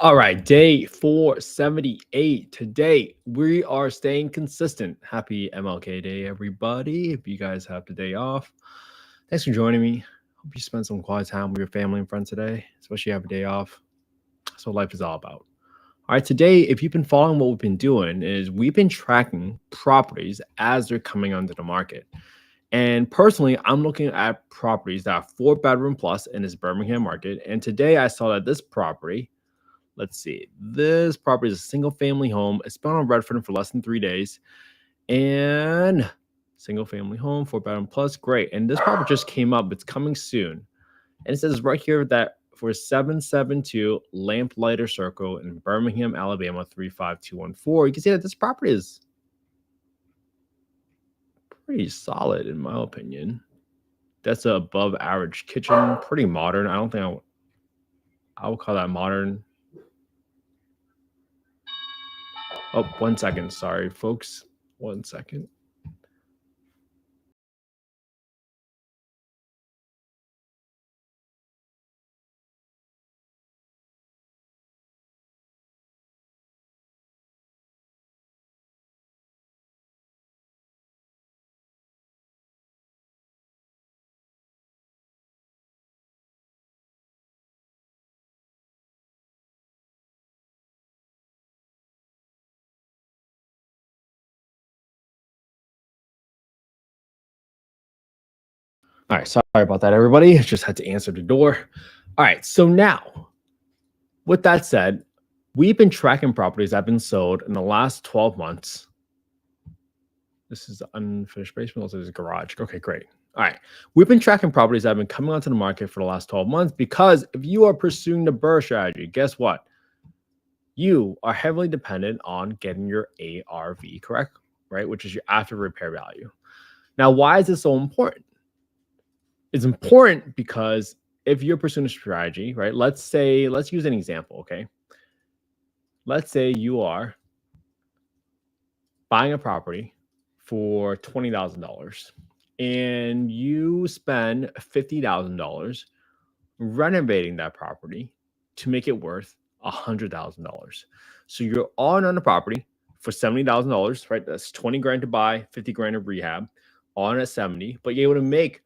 All right, day 478. Today, we are staying consistent. Happy MLK Day, everybody. If you guys have the day off, thanks for joining me. Hope you spend some quality time with your family and friends today, especially have a day off. That's what life is all about. All right, today, if you've been following what we've been doing, is we've been tracking properties as they're coming onto the market. And personally, I'm looking at properties that are 4-bedroom plus in this Birmingham market. And today I saw that this property, let's see, this property is a single family home. It's been on Redford for less than 3 days. And single family home, 4-bedroom plus, great. And this property just came up. It's coming soon. And it says right here that for 772 Lamplighter Circle in Birmingham, Alabama, 35214. You can see that this property is pretty solid in my opinion. That's a above average kitchen, pretty modern. I don't think I would call that modern. Oh, 1 second. Sorry, folks. 1 second. All right, sorry about that, everybody. Just had to answer the door. All right, so now, with that said, we've been tracking properties that have been sold in the last 12 months. This is the unfinished basement. Also, there's a garage. Okay, great. All right, we've been tracking properties that have been coming onto the market for the last 12 months because if you are pursuing the BRRRR strategy, guess what? You are heavily dependent on getting your ARV correct, right? Which is your after repair value. Now, why is this so important? It's important because if you're pursuing a strategy, right? Let's use an example, okay? Let's say you are buying a property for $20,000 and you spend $50,000 renovating that property to make it worth $100,000. So you're all on the property for $70,000, right? That's 20 grand to buy, 50 grand of rehab, on at 70, but you're able to make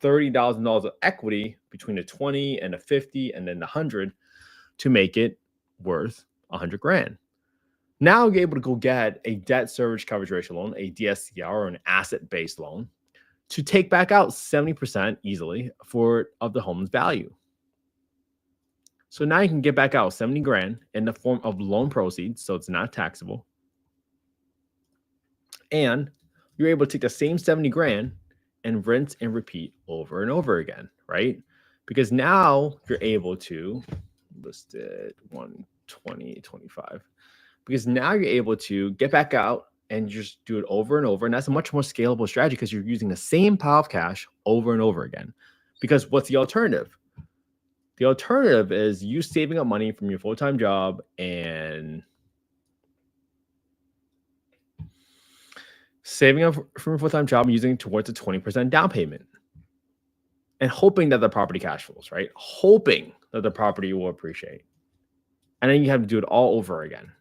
$30,000 of equity between the 20 and the 50 and then the 100 to make it worth 100 grand. Now you're able to go get a debt service coverage ratio loan, a DSCR, or an asset-based loan to take back out 70% easily of the home's value. So now you can get back out 70 grand in the form of loan proceeds, so it's not taxable. And you're able to take the same 70 grand and rinse and repeat over and over again, right? Because now you're able to list it 120.25. Because now you're able to get back out and just do it over and over. And that's a much more scalable strategy because you're using the same pile of cash over and over again. Because what's the alternative? The alternative is you saving up money from your full-time job and saving up from a full-time job and using it towards a 20% down payment and hoping that the property cash flows, right? Hoping that the property will appreciate. And then you have to do it all over again.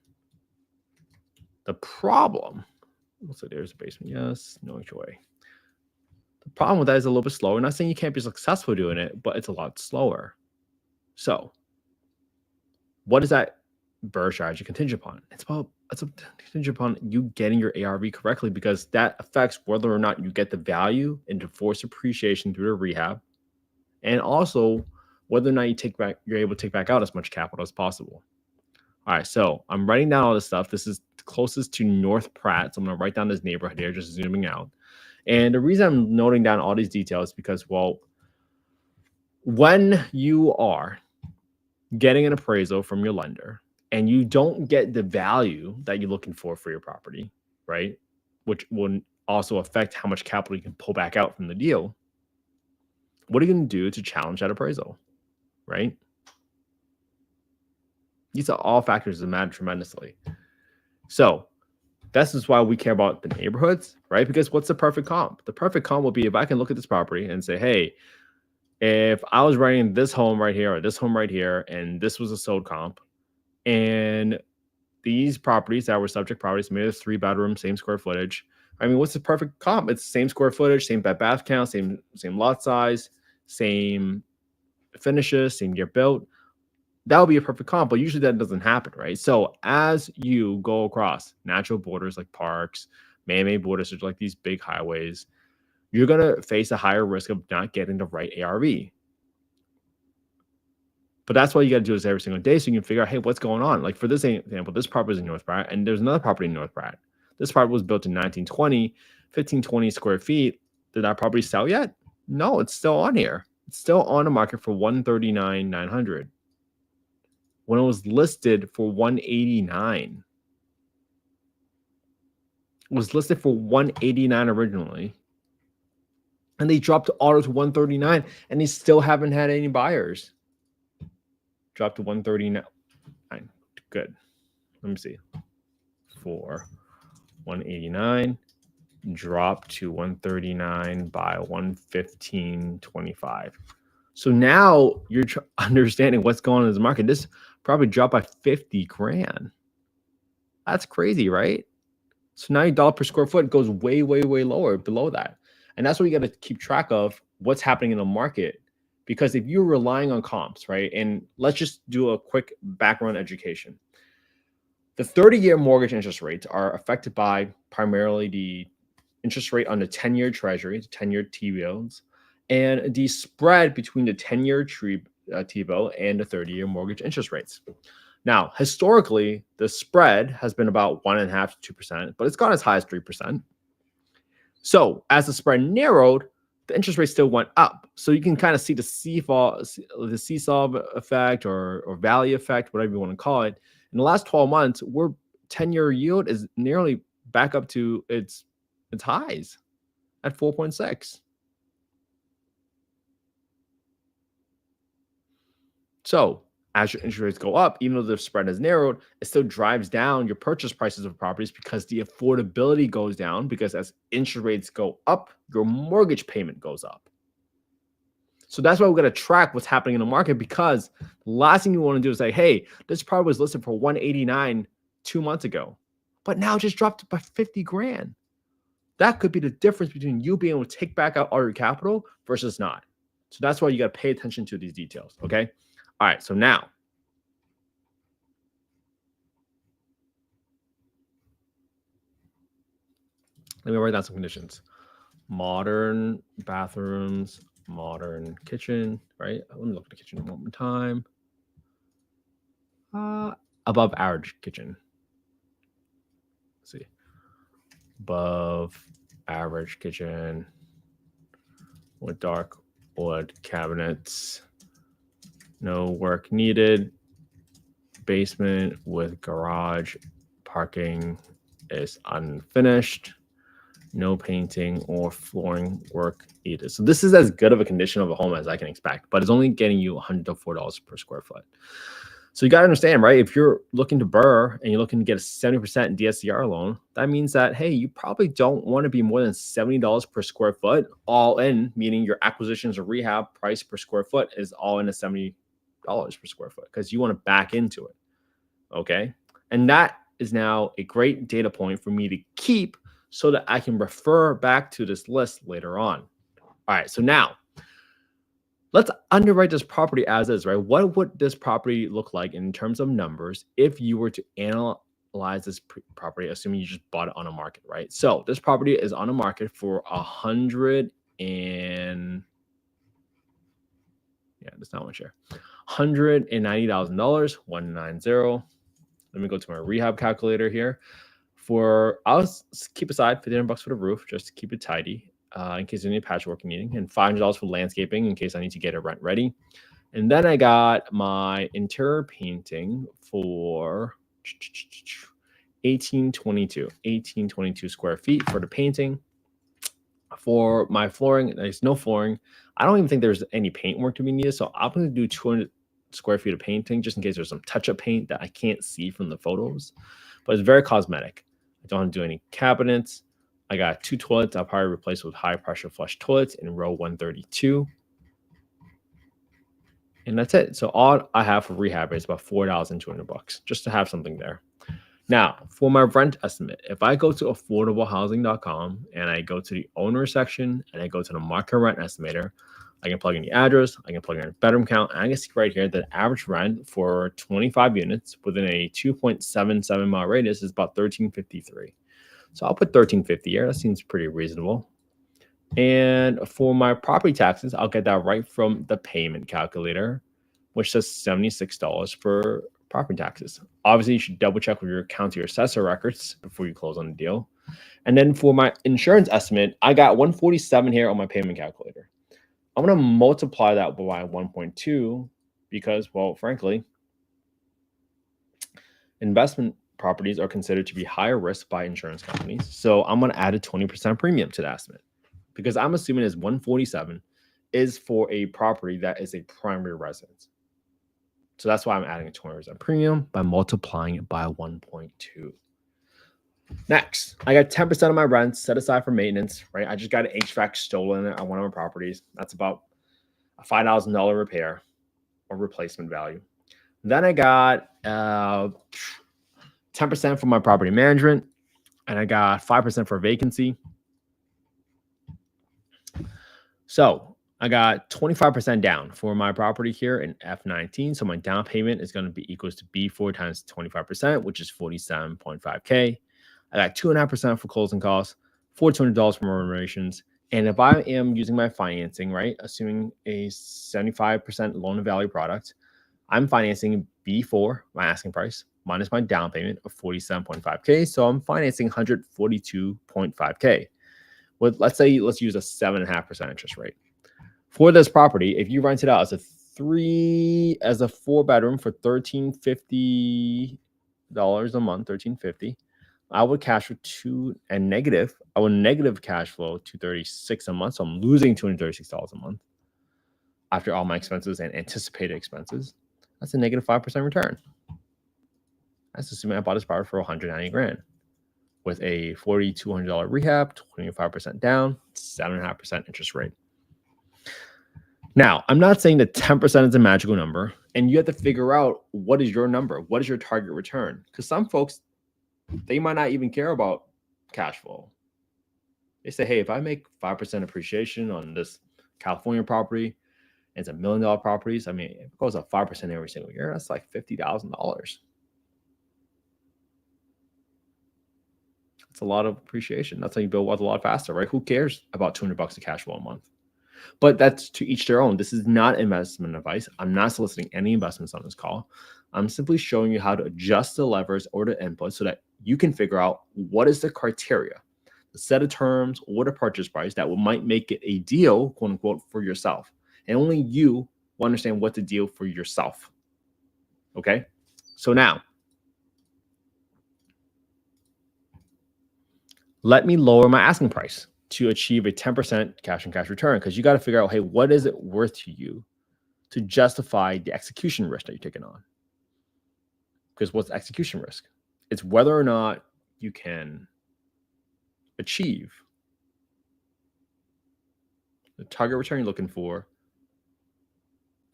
The problem, so there's a basement, yes, no HOA. The problem with that is a little bit slower. I'm not saying you can't be successful doing it, but it's a lot slower. So what is that BRRRR strategy contingent upon? It's contingent upon you getting your ARV correctly because that affects whether or not you get the value into forced appreciation through the rehab, and also whether or not you're able to take back out as much capital as possible. All right, so I'm writing down all this stuff. This is closest to North Pratt, so I'm going to write down this neighborhood here, just zooming out. And the reason I'm noting down all these details is because, well, when you are getting an appraisal from your lender and you don't get the value that you're looking for your property, right, which will also affect how much capital you can pull back out from the deal, what are you going to do to challenge that appraisal, right? These are all factors that matter tremendously. So this is why we care about the neighborhoods, right? Because what's the perfect comp? The perfect comp will be if I can look at this property and say, hey, if I was renting this home right here or this home right here, and this was a sold comp, And these properties that were subject properties made of 3-bedroom, same square footage. I mean, what's the perfect comp? It's same square footage, same bed bath count, same lot size, same finishes, same year built. That would be a perfect comp, but usually that doesn't happen, right? So as you go across natural borders like parks, man-made borders such like these big highways, you're gonna face a higher risk of not getting the right ARV. But that's why you got to do this every single day so you can figure out, hey, what's going on? Like for this example, this property is in North Pratt, and there's another property in North Pratt. This property was built in 1920, 1520 square feet. Did that property sell yet? No, it's still on here. It's still on the market for $139,900 when it was listed for $189,000. It was listed for $189,000 originally, and they dropped auto to $139,000, and they still haven't had any buyers. Dropped to $139,000. Good. Let me see. For $189,000, dropped to $139,000 by $115.25. So now you're understanding what's going on in the market. This probably dropped by $50,000. That's crazy, right? So now your dollar per square foot goes way, way, way lower below that. And that's what you got to keep track of, what's happening in the market. Because if you're relying on comps, right? And let's just do a quick background education. The 30-year mortgage interest rates are affected by primarily the interest rate on the 10-year treasury, the 10-year T-bills, and the spread between the 10-year T-bill and the 30-year mortgage interest rates. Now, historically, the spread has been about 1.5% to 2%, but it's gone as high as 3%. So as the spread narrowed, the interest rate still went up. So you can kind of see the seesaw effect or valley effect, whatever you want to call it. In the last 12 months, 10-year yield is nearly back up to its highs at 4.6. So as your interest rates go up, even though the spread has narrowed, it still drives down your purchase prices of properties because the affordability goes down, because as interest rates go up, your mortgage payment goes up. So that's why we're going to track what's happening in the market, because the last thing you want to do is say, hey, this property was listed for $189,000 2 months ago, but now it just dropped by $50,000. That could be the difference between you being able to take back out all your capital versus not. So that's why you got to pay attention to these details, okay? All right, so now let me write down some conditions. Modern bathrooms, modern kitchen, right? Let me look at the kitchen one more time. Above average kitchen. Let's see. Above average kitchen with dark wood cabinets. No work needed. Basement with garage. Parking is unfinished. No painting or flooring work needed. So this is as good of a condition of a home as I can expect, but it's only getting you $100 to $4 per square foot. So you got to understand, right? If you're looking to BRRRR and you're looking to get a 70% DSCR loan, that means that, hey, you probably don't want to be more than $70 per square foot all in, meaning your acquisitions or rehab price per square foot is all in at $70 per square foot, because you want to back into it. Okay. And that is now a great data point for me to keep so that I can refer back to this list later on. All right. So now let's underwrite this property as is, right? What would this property look like in terms of numbers if you were to analyze this property, assuming you just bought it on a market, right? So this property is on a market for $190,000. $190,000. Let me go to my rehab calculator here. I'll keep aside $1,500 for the roof just to keep it tidy, in case there's any patchwork needing, and $500 for landscaping in case I need to get it rent ready. And then I got my interior painting for 1822 square feet for the painting. For my flooring, there's no flooring. I don't even think there's any paint work to be needed, so I'm going to do 200 square feet of painting just in case there's some touch-up paint that I can't see from the photos, but it's very cosmetic. I don't have to do any cabinets. I got 2 toilets I'll probably replace with high pressure flush toilets in row 132. And that's it. So all I have for rehab is about $4,200 just to have something there. Now, for my rent estimate, if I go to affordablehousing.com and I go to the owner section and I go to the market rent estimator, I can plug in the address, I can plug in a bedroom count, and I can see right here that average rent for 25 units within a 2.77 mile radius is about $1,353. So I'll put $1,350 here. That seems pretty reasonable. And for my property taxes, I'll get that right from the payment calculator, which says $76 for property taxes. Obviously, you should double check with your county or assessor records before you close on the deal. And then for my insurance estimate, I got $147 here on my payment calculator. I'm going to multiply that by 1.2 because, well, frankly, investment properties are considered to be higher risk by insurance companies. So I'm going to add a 20% premium to the estimate because I'm assuming this 147 is for a property that is a primary residence. So that's why I'm adding a 20% premium by multiplying it by 1.2. Next, I got 10% of my rent set aside for maintenance, right? I just got an HVAC stolen on one of my properties. That's about a $5,000 repair or replacement value. Then I got 10% for my property management, and I got 5% for vacancy. So I got 25% down for my property here in F19. So my down payment is going to be equals to B4 times 25%, which is $47.5K. I got 2.5% for closing costs, $4,200 for renovations. And if I am using my financing, right, assuming a 75% loan to value product, I'm financing B4, my asking price, minus my down payment of $47.5K. So I'm financing $142.5K. With let's use a 7.5% interest rate. For this property, if you rent it out as a 4-bedroom for $1,350 a month, $1,350, I would negative cash flow $236 a month. So I'm losing $236 a month after all my expenses and anticipated expenses. That's a negative 5% return. That's assuming I bought this property for $190,000 with a $4,200 rehab, 25% down, 7.5% interest rate. Now, I'm not saying that 10% is a magical number, and you have to figure out what is your number, what is your target return? Because some folks, they might not even care about cash flow. They say, hey, if I make 5% appreciation on this California property, and it's $1 million properties, I mean, if it goes up 5% every single year, that's like $50,000. That's a lot of appreciation. That's how you build wealth a lot faster, right? Who cares about $200 of cash flow a month? But that's to each their own. This is not investment advice. I'm not soliciting any investments on this call. I'm simply showing you how to adjust the levers or the inputs so that you can figure out what is the criteria, the set of terms, or the purchase price that might make it a deal, quote unquote, for yourself. And only you will understand what the deal for yourself. Okay? So now, let me lower my asking price to achieve a 10% cash on cash return, because you got to figure out, hey, what is it worth to you to justify the execution risk that you're taking on? Because what's execution risk? It's whether or not you can achieve the target return you're looking for,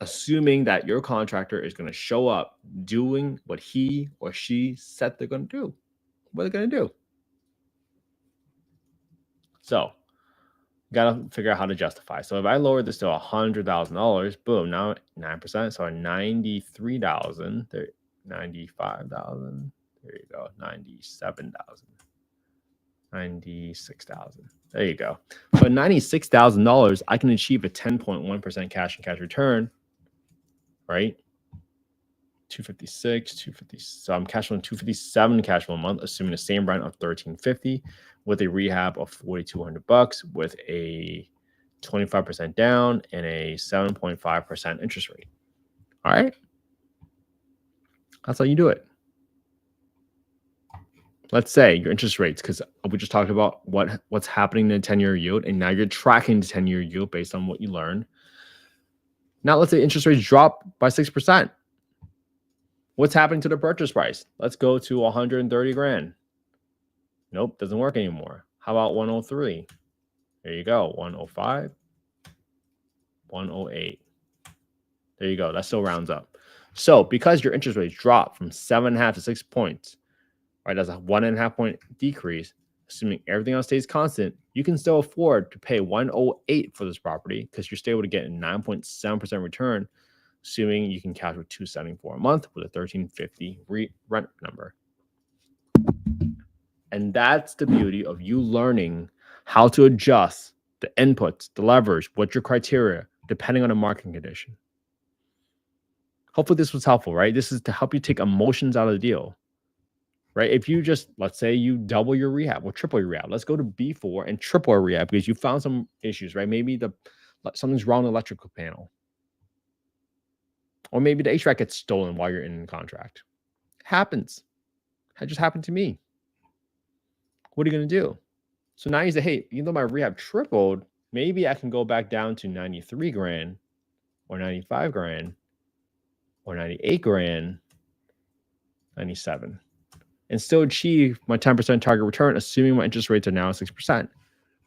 assuming that your contractor is going to show up doing what he or she said they're going to do. What are they going to do? So got to figure out how to justify. So if I lower this to $100,000, boom, now 9%, so $93,000, $95,000, there you go, $97,000, $96,000. There you go. For $96,000, I can achieve a 10.1% cash and cash return, right? 256, 250. So I'm cash flowing 257 cash flow a month, assuming the same rent of 1,350 with a rehab of $4,200 with a 25% down and a 7.5% interest rate. All right. That's how you do it. Let's say your interest rates, because we just talked about what's happening in the 10-year yield, and now you're tracking the 10-year yield based on what you learned. Now let's say interest rates drop by 6%. What's happening to the purchase price? Let's go to $130,000. Nope, doesn't work anymore. How about 103? There you go. 105, 108. There you go. That still rounds up. So because your interest rates dropped from 7.5 to 6 points, right, that's a 1.5 point decrease, assuming everything else stays constant, you can still afford to pay 108 for this property because you're still able to get a 9.7% return, assuming you can cash with 274 a month with a 1350 rent number. And that's the beauty of you learning how to adjust the inputs, the levers, what's your criteria, depending on the market condition. Hopefully this was helpful, right? This is to help you take emotions out of the deal, right? If you just, let's say you double your rehab or triple your rehab, let's go to B4 and triple our rehab because you found some issues, right? Maybe something's wrong with the electrical panel. Or maybe the HVAC gets stolen while you're in contract. Happens. That just happened to me. What are you going to do? So now you say, hey, even though my rehab tripled, maybe I can go back down to 93 grand or 95 grand or 98 grand, 97, and still achieve my 10% target return, assuming my interest rates are now 6%,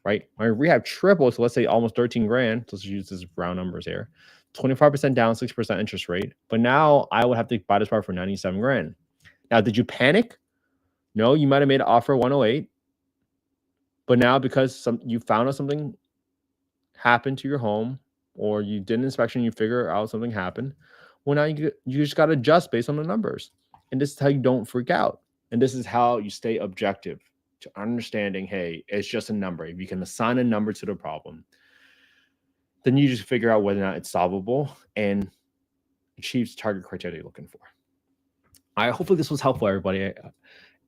right? My rehab tripled, so let's say almost 13 grand. Let's use this round numbers here. 25% down, 6% interest rate. But now I would have to buy this property for 97 grand. Now, did you panic? No, you might have made an offer 108. But now because you found out something happened to your home, or you did an inspection, you figure out something happened. Well, now you just got to adjust based on the numbers. And this is how you don't freak out. And this is how you stay objective to understanding, hey, it's just a number. If you can assign a number to the problem, then you just figure out whether or not it's solvable and achieves target criteria you're looking for. Hopefully this was helpful, everybody.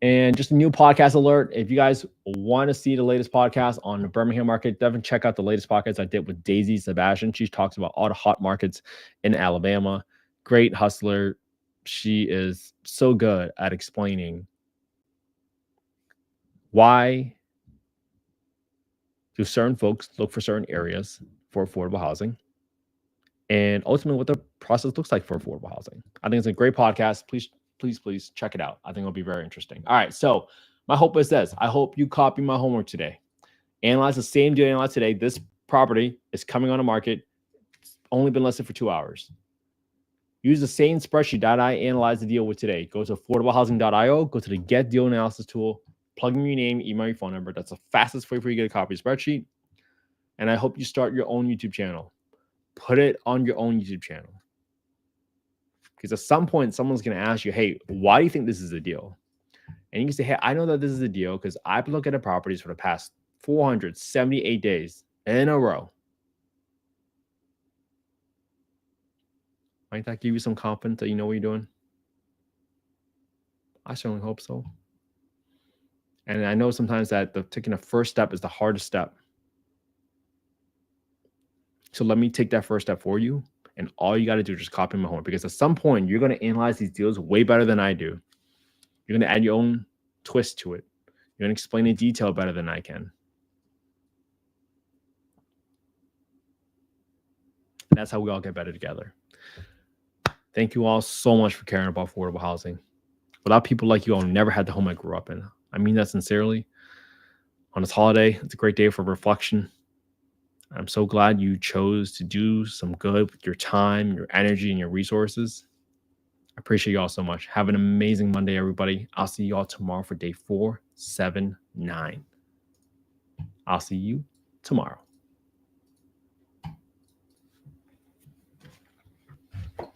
And just a new podcast alert. If you guys want to see the latest podcast on the Birmingham market, definitely check out the latest podcast I did with Daisy Sebastian. She talks about all the hot markets in Alabama. Great hustler. She is so good at explaining why do certain folks look for certain areas for affordable housing, and ultimately what the process looks like for affordable housing. I think it's a great podcast. Please check it out. I think it'll be very interesting. All right. So my hope is this. I hope you copy my homework today. Analyze the same deal analyzed today. This property is coming on the market. It's only been listed for 2 hours. Use the same spreadsheet that I analyzed the deal with today. Go to affordablehousing.io, go to the Get Deal Analysis tool, plug in your name, email, your phone number. That's the fastest way for you to get a copy of the spreadsheet. And I hope you start your own YouTube channel. Put it on your own YouTube channel. Because at some point, someone's going to ask you, hey, why do you think this is a deal? And you can say, hey, I know that this is a deal because I've been looking at properties for the past 478 days in a row. Might that give you some confidence that you know what you're doing? I certainly hope so. And I know sometimes that taking the first step is the hardest step. So let me take that first step for you. And all you got to do is just copy my homework, because at some point you're going to analyze these deals way better than I do. You're going to add your own twist to it. You're going to explain in detail better than I can. And that's how we all get better together. Thank you all so much for caring about affordable housing. Without people like you, I'll never had the home I grew up in. I mean that sincerely. On this holiday, it's a great day for reflection. I'm so glad you chose to do some good with your time, your energy, and your resources. I appreciate you all so much. Have an amazing Monday, everybody. I'll see you all tomorrow for day 479. I'll see you tomorrow.